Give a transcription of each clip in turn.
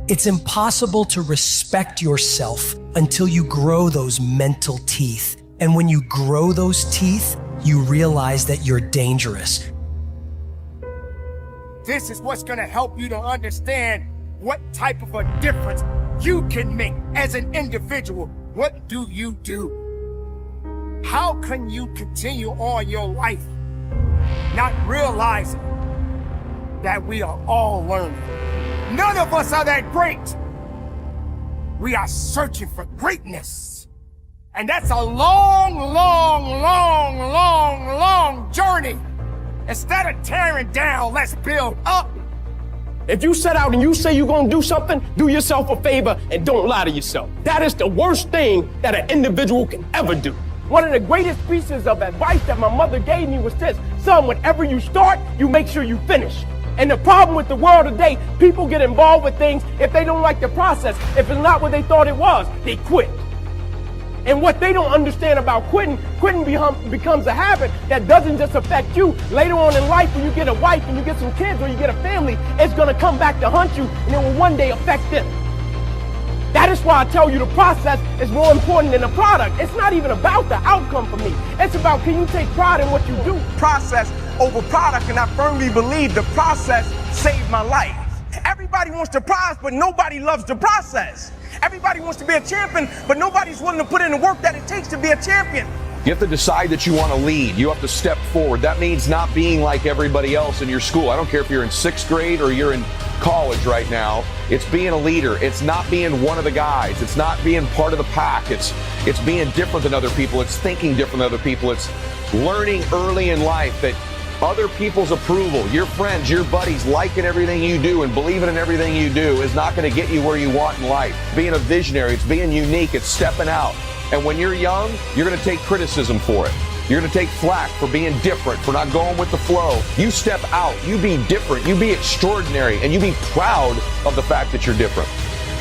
It's impossible to respect yourself until you grow those mental teeth. And when you grow those teeth, you realize that you're dangerous. This is what's gonna help you to understand what type of a difference you can make as an individual. What do you do? How can you continue on your life not realizing that we are all learning? None of us are that great. We are searching for greatness. And that's a long, long, long, long, long journey. Instead of tearing down, let's build up. If you set out and you say you're gonna do something, do yourself a favor and don't lie to yourself. That is the worst thing that an individual can ever do. One of the greatest pieces of advice that my mother gave me was this: son, whenever you start, you make sure you finish. And the problem with the world today, people get involved with things if they don't like the process. If it's not what they thought it was, they quit. And what they don't understand about quitting becomes a habit that doesn't just affect you. Later on in life, when you get a wife and you get some kids or you get a family, it's gonna come back to haunt you and it will one day affect them. That is why I tell you the process is more important than the product. It's not even about the outcome for me. It's about, can you take pride in what you do? Process over product, and I firmly believe the process saved my life. Everybody wants the prize, but nobody loves the process. Everybody wants to be a champion, but nobody's willing to put in the work that it takes to be a champion. You have to decide that you want to lead. You have to step forward. That means not being like everybody else in your school. I don't care if you're in 6th grade or you're in college right now. It's being a leader. It's not being one of the guys. It's not being part of the pack. It's being different than other people. It's thinking different than other people. It's learning early in life that other people's approval, your friends, your buddies liking everything you do and believing in everything you do is not going to get you where you want in life. Being a visionary, it's being unique, it's stepping out. And when you're young, you're going to take criticism for it. You're going to take flack for being different, for not going with the flow. You step out, you be different, you be extraordinary, and you be proud of the fact that you're different.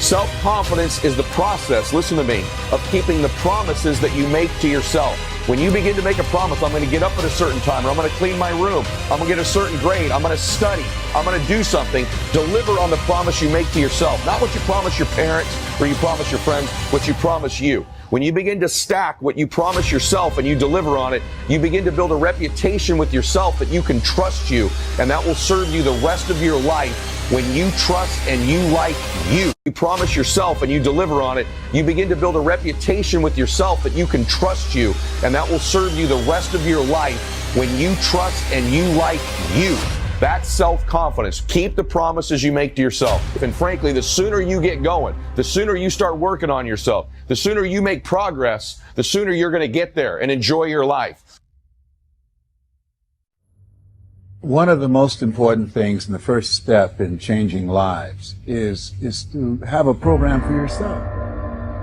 Self-confidence is the process, listen to me, of keeping the promises that you make to yourself. When you begin to make a promise, I'm going to get up at a certain time, or I'm going to clean my room, I'm going to get a certain grade, I'm going to study, I'm going to do something, deliver on the promise you make to yourself. Not what you promise your parents or you promise your friends, what you promise you. When you begin to stack what you promise yourself and you deliver on it, you begin to build a reputation with yourself that you can trust you, and that will serve you the rest of your life. When you trust and you like you promise yourself and you deliver on it, you begin to build a reputation with yourself that you can trust you, and that will serve you the rest of your life when you trust and you like you. That's self-confidence. Keep the promises you make to yourself. And frankly, the sooner you get going, the sooner you start working on yourself, the sooner you make progress, the sooner you're going to get there and enjoy your life. One of the most important things and the first step in changing lives is to have a program for yourself.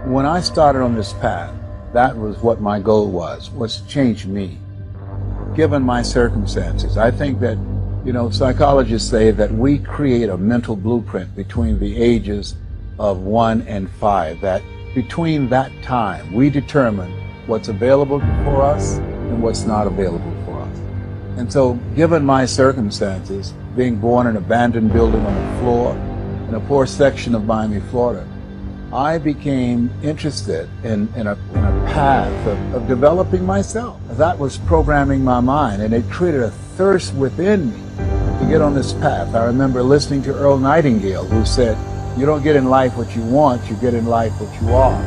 When I started on this path, that was what my goal was to change me. Given my circumstances, I think that, psychologists say that we create a mental blueprint between the ages of 1 and 5, that between that time, we determine what's available for us and what's not available for us. And so, given my circumstances, being born in an abandoned building on the floor in a poor section of Miami, Florida, I became interested in a path of developing myself. That was programming my mind, and it created a thirst within me to get on this path. I remember listening to Earl Nightingale, who said, "You don't get in life what you want, you get in life what you are."